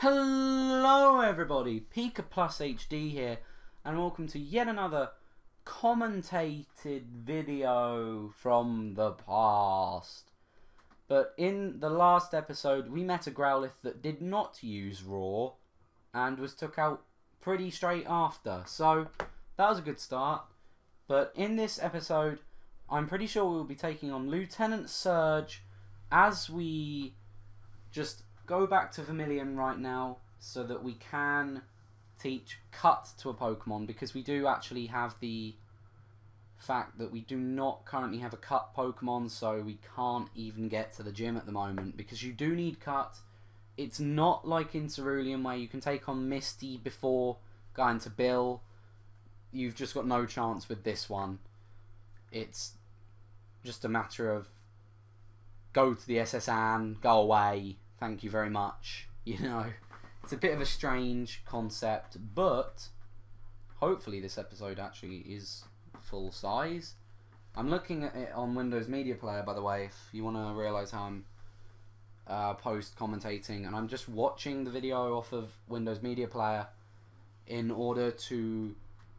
Hello everybody, PikaPlusHD here, and welcome to yet another commentated video from the past. But in the last episode, we met a Growlithe that did not use Roar, and was took out pretty straight after, so that was a good start. But in this episode, I'm pretty sure we'll be taking on Lieutenant Surge as we just go back to Vermilion right now so that we can teach Cut to a Pokemon, because we do actually have the fact that we do not currently have a Cut Pokemon, so we can't even get to the gym at the moment, because you do need Cut. It's not like in Cerulean where you can take on Misty before going to Bill. You've just got no chance with this one. It's just a matter of go to the SSN, go away, thank you very much. You know, it's a bit of a strange concept, but hopefully this episode actually is full size. I'm looking at it on Windows Media Player, by the way, if you want to realise how I'm post commentating, and I'm just watching the video off of Windows Media Player in order to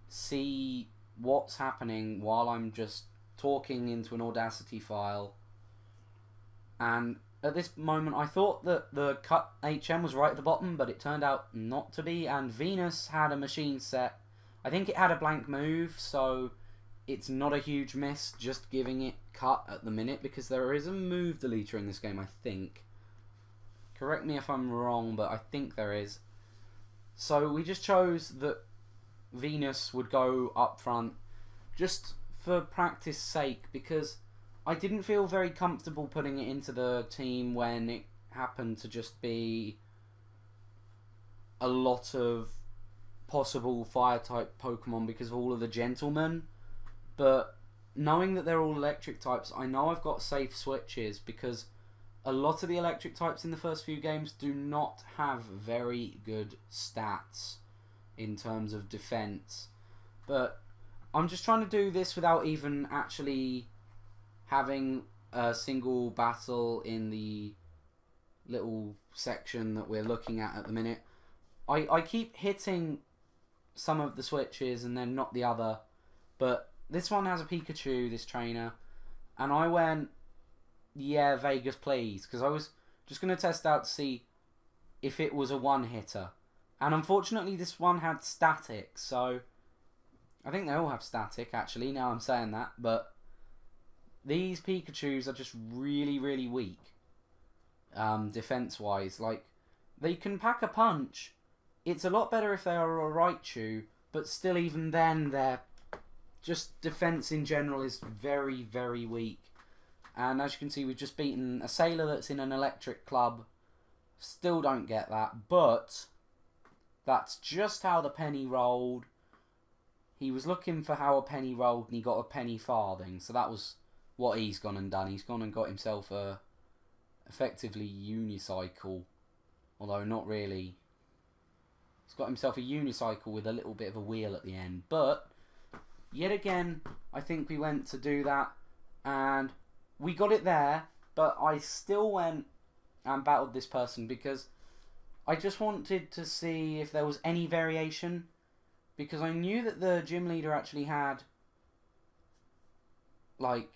see what's happening while I'm just talking into an Audacity file. And at this moment I thought that the Cut HM was right at the bottom, but it turned out not to be, and Venus had a machine set. I think it had a blank move, so it's not a huge miss just giving it Cut at the minute, because there is a move deleter in this game, I think. Correct me if I'm wrong, but I think there is. So we just chose that Venus would go up front just for practice sake, because I didn't feel very comfortable putting it into the team when it happened to just be a lot of possible fire type Pokemon because of all of the gentlemen. But knowing that they're all electric types, I know I've got safe switches, because a lot of the electric types in the first few games do not have very good stats in terms of defense. But I'm just trying to do this without even actually having a single battle in the little section that we're looking at the minute. I keep hitting some of the switches and then not the other, but this one has a Pikachu, this trainer, and I went, yeah, Vegas please, because I was just going to test out to see if it was a one-hitter. And unfortunately this one had static, so I think they all have static actually, now I'm saying that, but these Pikachus are just really, really weak defense-wise. Like, they can pack a punch. It's a lot better if they are a Raichu, but still even then their just defense in general is very, very weak. And as you can see, we've just beaten a Sailor that's in an electric club. Still don't get that, but that's just how the penny rolled. He was looking for how a penny rolled and he got a penny farthing, so that was what he's gone and done. He's gone and got himself a effectively unicycle, although not really. He's got himself a unicycle with a little bit of a wheel at the end. But yet again, I think we went to do that and we got it there, but I still went and battled this person because I just wanted to see if there was any variation, because I knew that the gym leader actually had like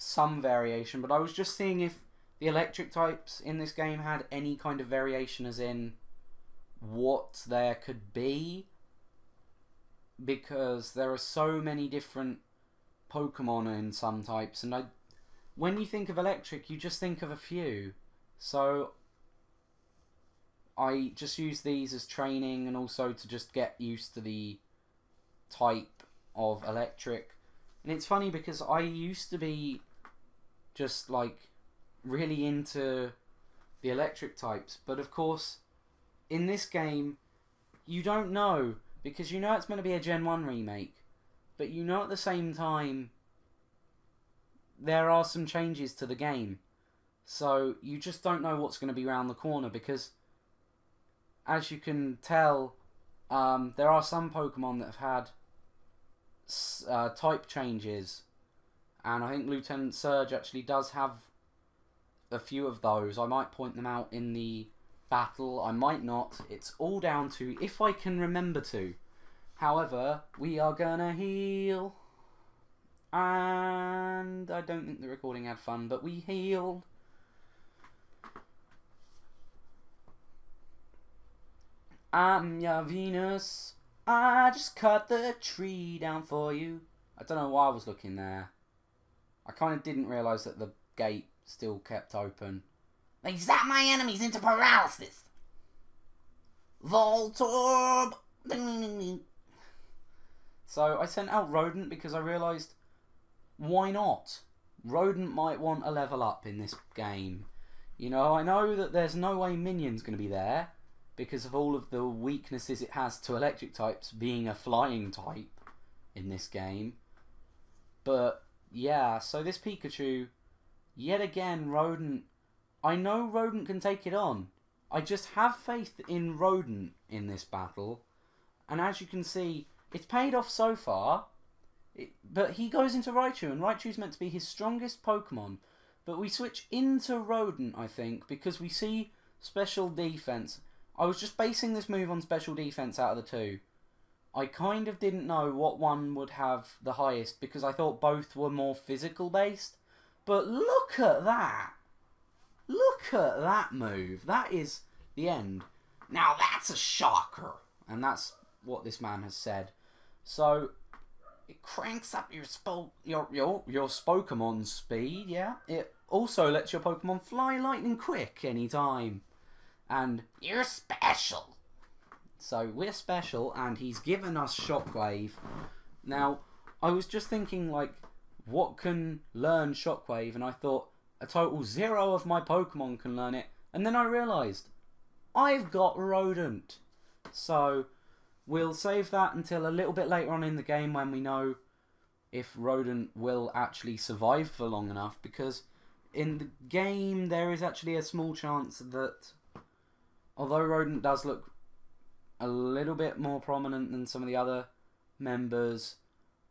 some variation, but I was just seeing if the electric types in this game had any kind of variation, as in what there could be, because there are so many different Pokemon in some types, and when you think of electric you just think of a few, so I just use these as training and also to just get used to the type of electric. And it's funny because I used to be just like really into the electric types, but of course in this game you don't know, because you know it's going to be a Gen 1 remake, but you know at the same time there are some changes to the game, so you just don't know what's going to be around the corner, because as you can tell there are some Pokemon that have had type changes, and I think Lieutenant Surge actually does have a few of those. I might point them out in the battle. I might not. It's all down to if I can remember to. However, we are gonna heal. And I don't think the recording had fun, but we healed. I'm your Venus. I just cut the tree down for you. I don't know why I was looking there. I kind of didn't realise that the gate still kept open. They zap my enemies into paralysis. Voltorb. So I sent out Rodent because I realised, why not? Rodent might want a level up in this game. You know, I know that there's no way Minion's going to be there because of all of the weaknesses it has to electric types, being a flying type in this game. But yeah, so this Pikachu, yet again, Rodent. I know Rodent can take it on. I just have faith in Rodent in this battle. And as you can see, it's paid off so far. But he goes into Raichu, and Raichu's meant to be his strongest Pokemon. But we switch into Rodent, I think, because we see special defense. I was just basing this move on special defense out of the two. I kind of didn't know what one would have the highest because I thought both were more physical based. But look at that! Look at that move. That is the end. Now that's a shocker. And that's what this man has said. So it cranks up your Spokemon speed, yeah. It also lets your Pokemon fly lightning quick anytime. And you're special. So we're special, and he's given us Shockwave. Now, I was just thinking, like, what can learn Shockwave? And I thought, a total 0 of my Pokemon can learn it. And then I realised, I've got Rodent. So we'll save that until a little bit later on in the game when we know if Rodent will actually survive for long enough. Because in the game, there is actually a small chance that, although Rodent does look a little bit more prominent than some of the other members,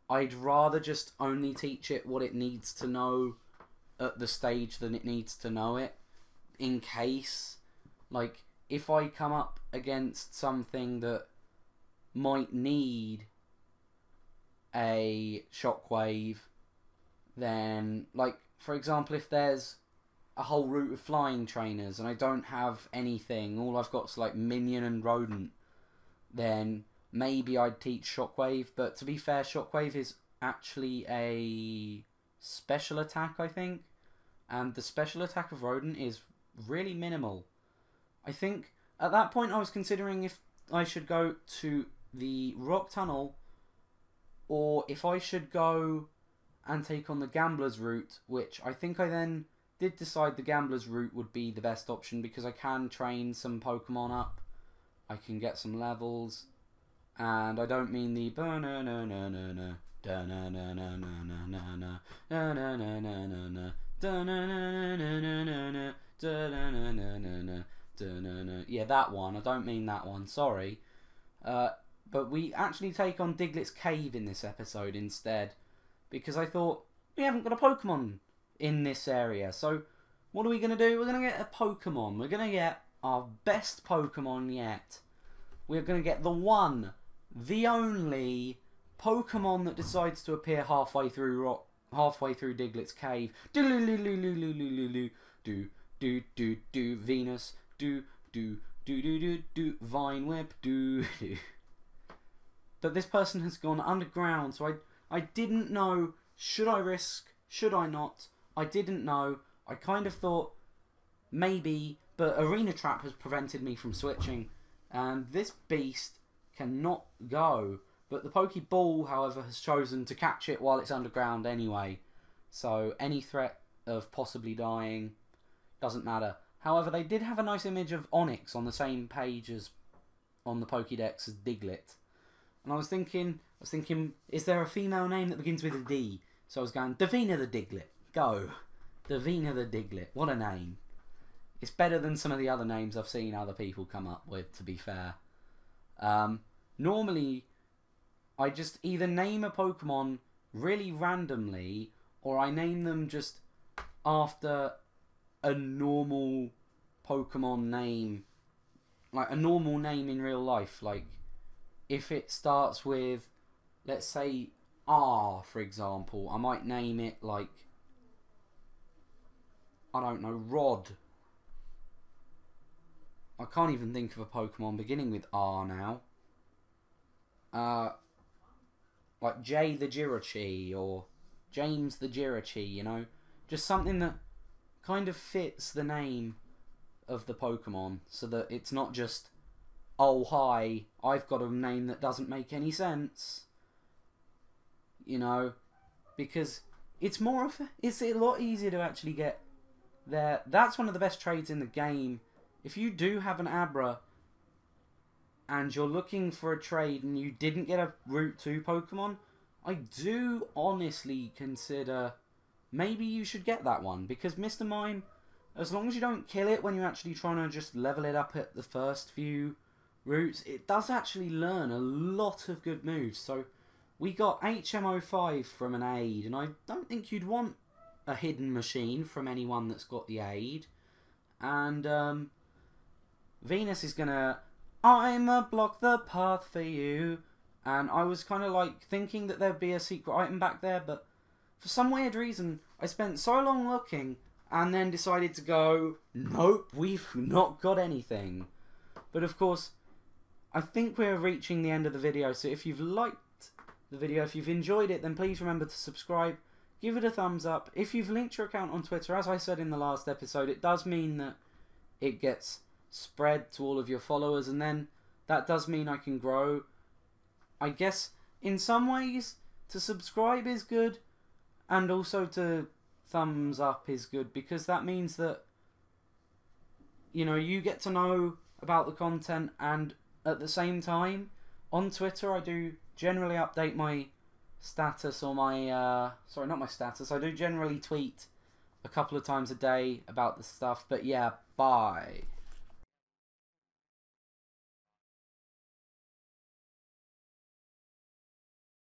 I'd rather just only teach it what it needs to know at the stage than it needs to know it, in case, like, if I come up against something that might need a Shockwave, then, like, for example, if there's a whole route of flying trainers and I don't have anything, all I've got is like Minion and Rodent, then maybe I'd teach Shockwave. But to be fair, Shockwave is actually a special attack, I think, and the special attack of Rodent is really minimal. I think at that point I was considering if I should go to the Rock Tunnel or if I should go and take on the Gambler's route, which I think I then did decide the Gambler's route would be the best option because I can train some Pokemon up, I can get some levels, and I don't mean the yeah, that one. I don't mean that one, sorry. But we actually take on Diglett's Cave in this episode instead, because I thought, we haven't got a Pokemon in this area, so what are we going to do? We're going to get a Pokemon. We're going to get our best Pokemon yet. We're going to get the one, the only Pokemon that decides to appear halfway through Diglett's Cave. Do Venus, do Vine Whip, do. But this person has gone underground, so I didn't know, should I risk, should I not? I didn't know. I kind of thought maybe, but Arena Trap has prevented me from switching, and this beast cannot go. But the Pokeball, however, has chosen to catch it while it's underground anyway, so any threat of possibly dying doesn't matter. However, they did have a nice image of Onyx on the same page as on the Pokédex as Diglett, and I was thinking, is there a female name that begins with a D? So I was going, Davina the Diglett. Go. Davina the Diglett. What a name. It's better than some of the other names I've seen other people come up with, to be fair. Normally, I just either name a Pokemon really randomly, or I name them just after a normal Pokemon name like a normal name in real life. Like if it starts with, let's say, R, for example, I might name it like, I don't know, Rod. I can't even think of a Pokemon beginning with R now. Like Jay the Jirachi or James the Jirachi, you know? Just something that kind of fits the name of the Pokemon, so that it's not just, oh hi, I've got a name that doesn't make any sense. You know? Because it's a lot easier to actually get there. That's one of the best trades in the game. If you do have an Abra and you're looking for a trade and you didn't get a Route 2 Pokemon, I do honestly consider maybe you should get that one. Because Mr. Mime, as long as you don't kill it when you're actually trying to just level it up at the first few routes, it does actually learn a lot of good moves. So we got HM05 from an aid, and I don't think you'd want a hidden machine from anyone that's got the aid. And Venus is gonna, I'ma block the path for you. And I was kind of like thinking that there'd be a secret item back there, but for some weird reason I spent so long looking and then decided to go, nope, we've not got anything. But of course, I think we're reaching the end of the video, so if you've liked the video, if you've enjoyed it, then please remember to subscribe, give it a thumbs up. If you've linked your account on Twitter, as I said in the last episode, it does mean that it gets spread to all of your followers, and then that does mean I can grow. I guess in some ways to subscribe is good, and also to thumbs up is good, because that means that, you know, you get to know about the content, and at the same time on Twitter I do generally update my status, or my sorry, not my status, I do generally tweet a couple of times a day about the stuff. But yeah, bye.